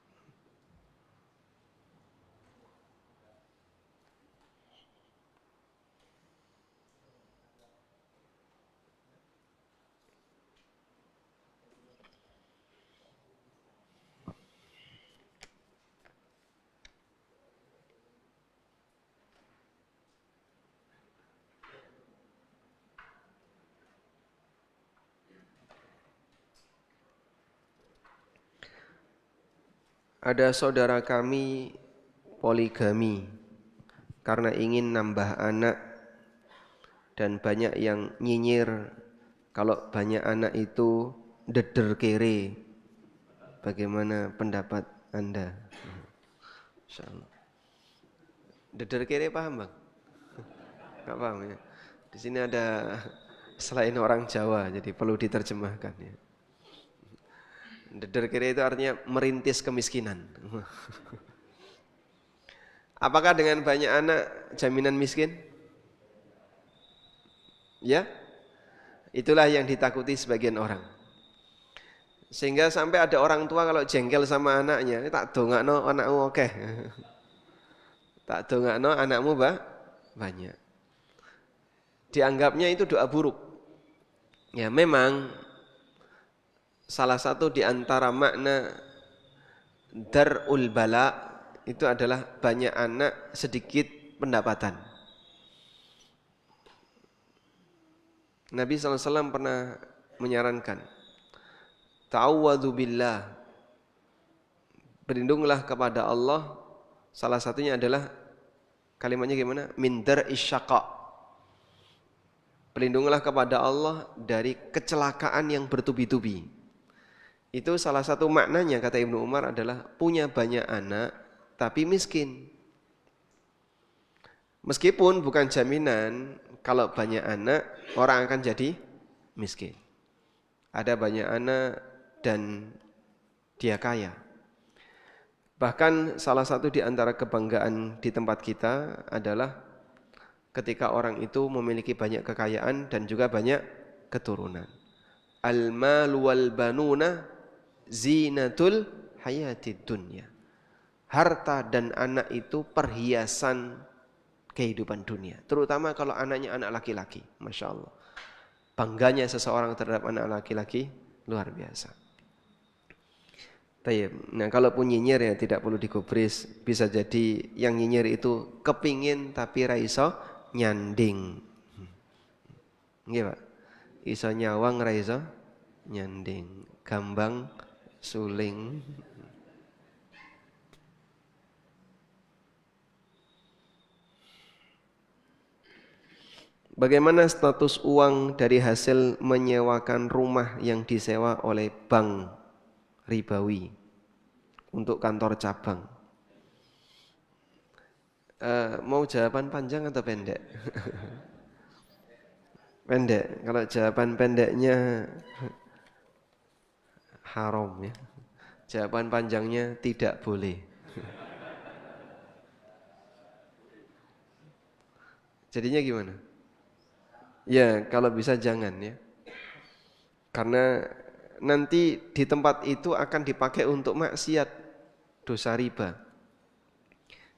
Ada saudara kami poligami karena ingin nambah anak dan banyak yang nyinyir kalau banyak anak itu deder kere. Bagaimana pendapat anda? Insyaallah. Deder kere paham bang? Enggak paham ya? Di sini ada selain orang Jawa, jadi perlu diterjemahkan ya. Deder kiri itu artinya merintis kemiskinan. Apakah dengan banyak anak jaminan miskin? Ya, itulah yang ditakuti sebagian orang. Sehingga sampai ada orang tua kalau jengkel sama anaknya, tak dongakno anakmu oke. Tak dongakno anakmu banyak. Dianggapnya itu doa buruk. Ya memang salah satu di antara makna darul bala itu adalah banyak anak sedikit pendapatan. Nabi SAW pernah menyarankan, ta'awwadhu billah, berlindunglah kepada Allah. Salah satunya adalah kalimatnya gimana? Min dar'is syaqa, berlindunglah kepada Allah dari kecelakaan yang bertubi-tubi. Itu salah satu maknanya kata Ibnu Umar adalah punya banyak anak tapi miskin. Meskipun bukan jaminan kalau banyak anak orang akan jadi miskin. Ada banyak anak dan dia kaya. Bahkan salah satu di antara kebanggaan di tempat kita adalah ketika orang itu memiliki banyak kekayaan dan juga banyak keturunan. Al-mal wal banuna zinatul hayatid dunya. Harta dan anak itu perhiasan kehidupan dunia, terutama kalau anaknya anak laki-laki. Masya Allah, bangganya seseorang terhadap anak laki-laki luar biasa. Nah kalau pun nyinyir ya tidak perlu digubris. Bisa jadi yang nyinyir itu kepingin tapi raiso nyanding. Nggih Pak, iso nyawang raiso nyanding, gambang suling. Bagaimana status uang dari hasil menyewakan rumah yang disewa oleh bank ribawi untuk kantor cabang? Mau jawaban panjang atau pendek? Pendek. Kalau jawaban pendeknya haram ya. Jawaban panjangnya tidak boleh. Jadinya gimana? Ya, kalau bisa jangan ya. Karena nanti di tempat itu akan dipakai untuk maksiat, dosa riba.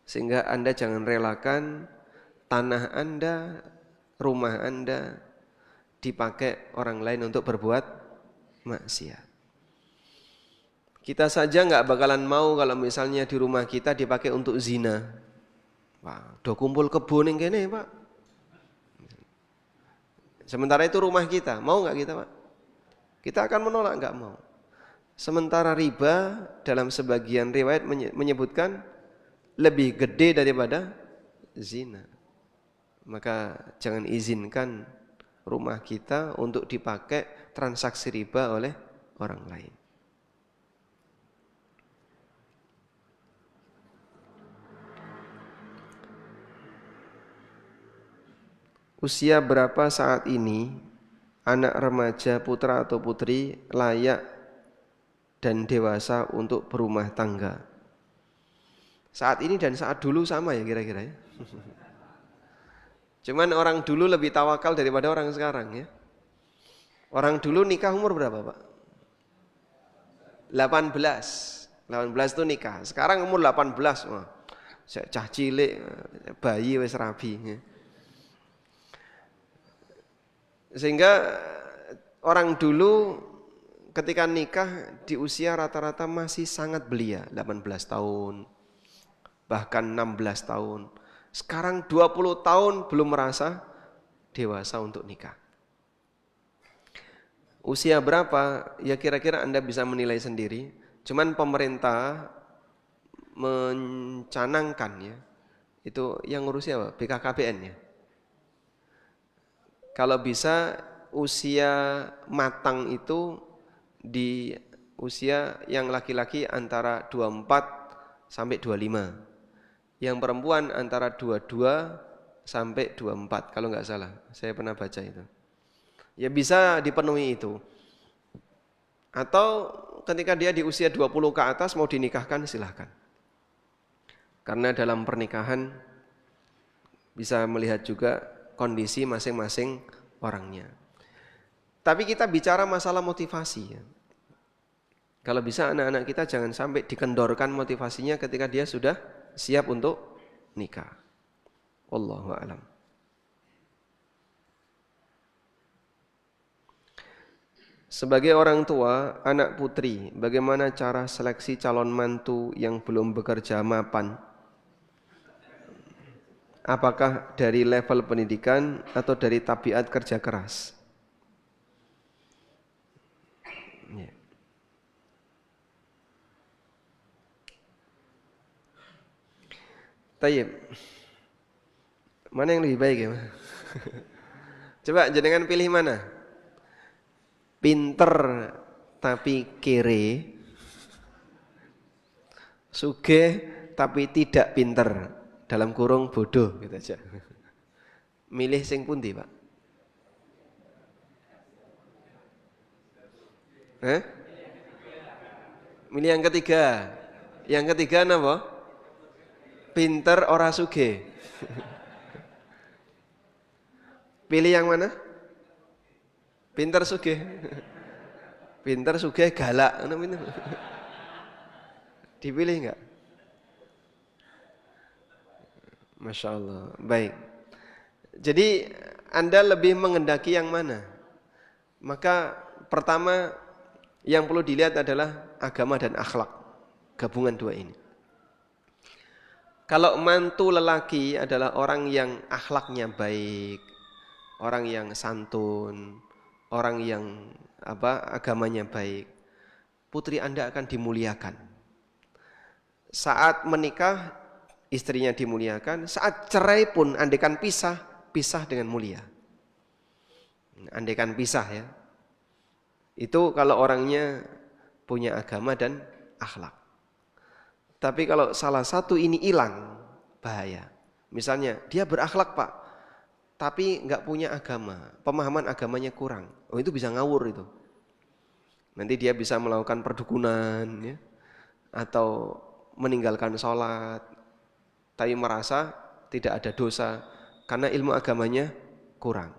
Sehingga Anda jangan relakan tanah Anda, rumah Anda dipakai orang lain untuk berbuat maksiat. Kita saja nggak bakalan mau kalau misalnya di rumah kita dipakai untuk zina. Wah, udah kumpul kebun yang kene, Pak. Sementara itu rumah kita, mau nggak kita Pak? Kita akan menolak, nggak mau. Sementara riba dalam sebagian riwayat menyebutkan lebih gede daripada zina. Maka jangan izinkan rumah kita untuk dipakai transaksi riba oleh orang lain. Usia berapa saat ini anak remaja putra atau putri layak dan dewasa untuk berumah tangga? Saat ini dan saat dulu sama ya kira-kira ya. Cuman orang dulu lebih tawakal daripada orang sekarang ya. Orang dulu nikah umur berapa Pak? 18 itu nikah. Sekarang umur 18. Wah, cah cilik, bayi wis rabi ya. Sehingga orang dulu ketika nikah di usia rata-rata masih sangat belia, 18 tahun, bahkan 16 tahun. Sekarang 20 tahun belum merasa dewasa untuk nikah. Usia berapa? Ya kira-kira Anda bisa menilai sendiri. Cuman pemerintah mencanangkan ya, itu yang ngurusnya apa? BKKBN ya. Kalau bisa usia matang itu di usia yang laki-laki antara 24 sampai 25. Yang perempuan antara 22 sampai 24 kalau nggak salah. Saya pernah baca itu. Ya bisa dipenuhi itu. Atau ketika dia di usia 20 ke atas mau dinikahkan silahkan. Karena dalam pernikahan bisa melihat juga kondisi masing-masing orangnya. Tapi kita bicara masalah motivasi ya. Kalau bisa anak-anak kita jangan sampai dikendorkan motivasinya ketika dia sudah siap untuk nikah. Wallahu a'lam. Sebagai orang tua, anak putri, bagaimana cara seleksi calon mantu yang belum bekerja mapan? Apakah dari level pendidikan atau dari tabiat kerja keras? Ya. Tayyib. Mana yang lebih baik ya? Coba jenengan pilih mana? Pinter tapi kere, sugih tapi tidak pinter, dalam kurung bodoh gitu aja. Milih sing pundi, Pak? Milih yang ketiga. Yang ketiga napa? Pinter ora sugih. Pilih yang mana? Pinter sugih. Pinter sugih galak. Dipilih enggak? Masya Allah. Baik. Jadi Anda lebih mengendaki yang mana? Maka pertama yang perlu dilihat adalah agama dan akhlak. Gabungan dua ini. Kalau mantu lelaki adalah orang yang akhlaknya baik, orang yang santun, orang yang agamanya baik, putri Anda akan dimuliakan. Saat menikah istrinya dimuliakan, saat cerai pun andaikan pisah dengan mulia. Andaikan pisah ya. Itu kalau orangnya punya agama dan akhlak. Tapi kalau salah satu ini hilang, bahaya. Misalnya dia berakhlak Pak, tapi nggak punya agama, pemahaman agamanya kurang. Oh itu bisa ngawur itu. Nanti dia bisa melakukan perdukunan, ya, atau meninggalkan sholat, tapi merasa tidak ada dosa karena ilmu agamanya kurang.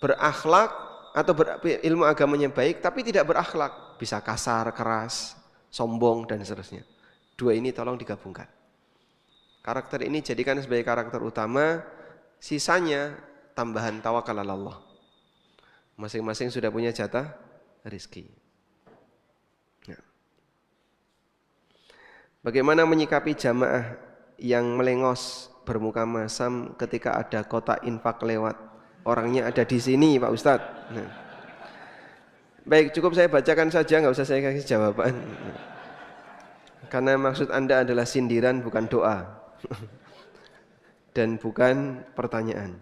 Berakhlak atau ilmu agamanya baik, tapi tidak berakhlak, bisa kasar, keras, sombong dan seterusnya. Dua ini tolong digabungkan. Karakter ini jadikan sebagai karakter utama, sisanya tambahan tawakal ala Allah. Masing-masing sudah punya jatah rezeki. Ya. Bagaimana menyikapi jamaah yang melengos bermuka masam ketika ada kotak infak lewat? Orangnya ada di sini Pak Ustadz. Nah. Baik, cukup saya bacakan saja, nggak usah saya kasih jawaban. Karena maksud Anda adalah sindiran bukan doa. Dan bukan pertanyaan.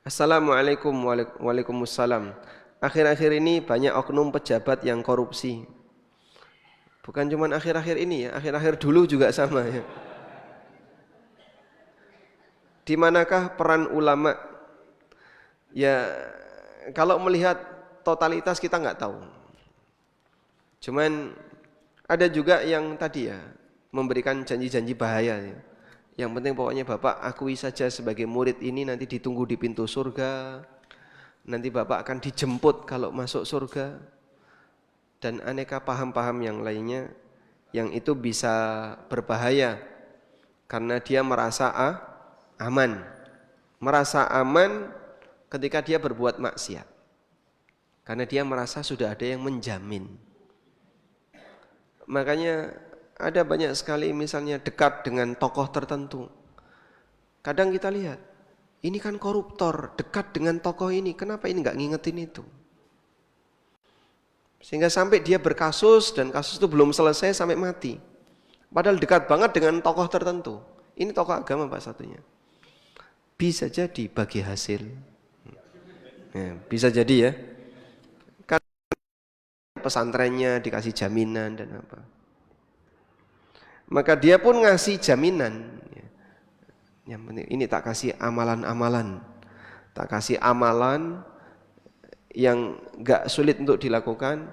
Assalamualaikum. Waalaikumsalam. Akhir-akhir ini banyak oknum pejabat yang korupsi. Bukan cuma akhir-akhir ini ya, akhir-akhir dulu juga sama ya. Di manakah peran ulama? Ya, kalau melihat totalitas kita nggak tahu. Cuman ada juga yang tadi ya, memberikan janji-janji bahaya ya. Yang penting pokoknya Bapak akui saja sebagai murid ini nanti ditunggu di pintu surga. Nanti Bapak akan dijemput kalau masuk surga. Dan aneka paham-paham yang lainnya yang itu bisa berbahaya karena dia merasa aman. Merasa aman ketika dia berbuat maksiat. Karena dia merasa sudah ada yang menjamin. Makanya ada banyak sekali misalnya dekat dengan tokoh tertentu. Kadang kita lihat, ini kan koruptor, dekat dengan tokoh ini, kenapa ini nggak ngingetin itu? Sehingga sampai dia berkasus dan kasus itu belum selesai sampai mati. Padahal dekat banget dengan tokoh tertentu. Ini tokoh agama Pak satunya. Bisa jadi bagi hasil. Ya, bisa jadi ya. Pesantrennya dikasih jaminan dan apa. Maka dia pun ngasih jaminan. Yang penting ini tak kasih amalan-amalan. Tak kasih amalan yang gak sulit untuk dilakukan,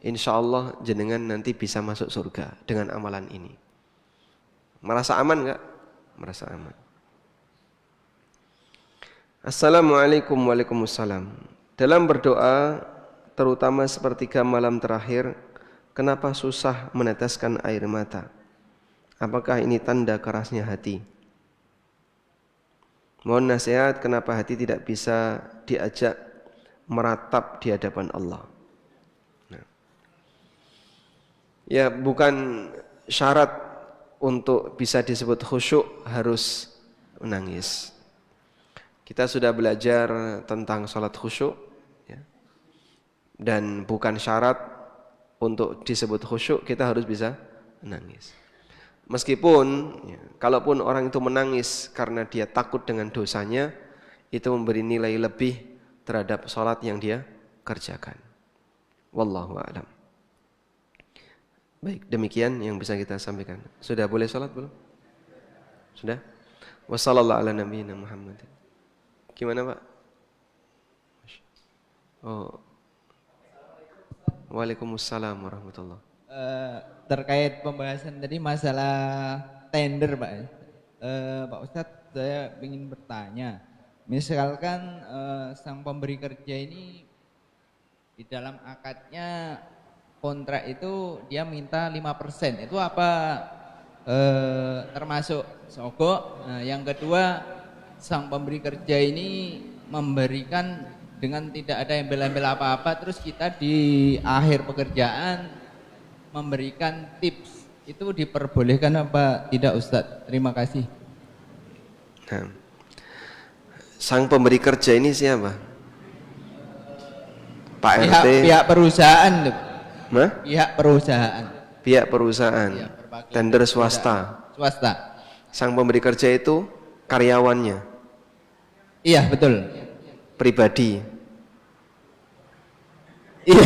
insya Allah jenengan nanti bisa masuk surga dengan amalan ini. Merasa aman gak? Merasa aman. Assalamualaikum. Waalaikumsalam. Dalam berdoa, terutama sepertiga malam terakhir, kenapa susah meneteskan air mata? Apakah ini tanda kerasnya hati? Mohon nasihat, kenapa hati tidak bisa diajak meratap di hadapan Allah? Nah. Ya, bukan syarat untuk bisa disebut khusyuk harus menangis. Kita sudah belajar tentang salat khusyuk, ya. Dan bukan syarat untuk disebut khusyuk kita harus bisa menangis. Meskipun ya, kalaupun orang itu menangis karena dia takut dengan dosanya, itu memberi nilai lebih terhadap salat yang dia kerjakan. Wallahu a'lam. Baik, demikian yang bisa kita sampaikan. Sudah boleh salat belum? Sudah? Wassallallahu ala nabiyina Muhammad. Gimana, Pak? Oh. Waalaikumsalam warahmatullahi. Terkait pembahasan tadi masalah tender, Pak. Pak Ustadz, saya ingin bertanya. Misalkan sang pemberi kerja ini di dalam akadnya kontrak itu dia minta 5%. Itu apa termasuk sogok? Yang kedua, sang pemberi kerja ini memberikan dengan tidak ada embel-embel apa-apa, terus kita di akhir pekerjaan memberikan tips, itu diperbolehkan apa tidak, Ustadz? Terima kasih. Nah, sang pemberi kerja ini siapa? Pak RT? Pihak perusahaan. Hah? Pihak perusahaan. Pihak perusahaan. Ya, tender swasta. Swasta. Sang pemberi kerja itu karyawannya. Iya, betul. Pribadi. Iya.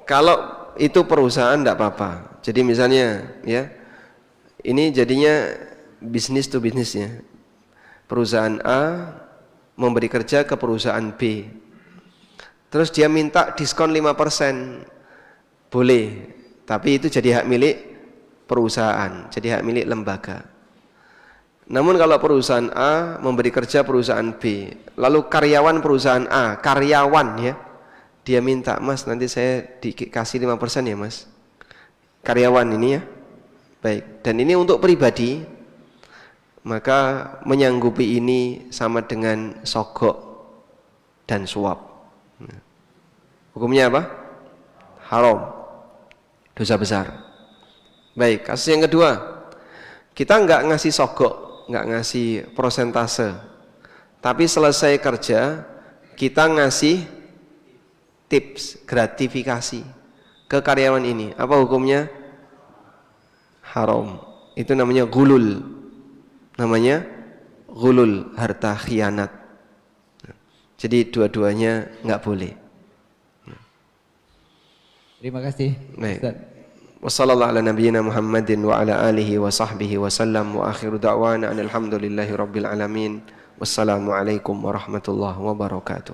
Kalau itu perusahaan enggak apa-apa. Jadi misalnya ya, ini jadinya bisnis to bisnis ya. Perusahaan A memberi kerja ke perusahaan B. Terus dia minta diskon 5%. Boleh, tapi itu jadi hak milik perusahaan, jadi hak milik lembaga. Namun kalau perusahaan A memberi kerja perusahaan B, lalu karyawan perusahaan A, karyawan ya, dia minta, Mas nanti saya dikasih 5% ya Mas. Karyawan ini ya. Baik, dan ini untuk pribadi, maka menyanggupi ini sama dengan sogok dan suap. Hukumnya apa? Haram. Dosa besar. Baik, kasus yang kedua, kita enggak ngasih sogok, enggak ngasih prosentase, tapi selesai kerja kita ngasih tips, gratifikasi ke karyawan ini. Apa hukumnya? Haram. Itu namanya gulul. Namanya gulul, harta khianat. Jadi dua-duanya enggak boleh. Terima kasih. Baik. Wassallallahu ala nabiyyina Muhammadin wa ala alihi wa sahbihi wa sallam wa akhiru da'wana alhamdulillahi rabbil alamin. Wassalamu alaikum warahmatullahi wabarakatuh.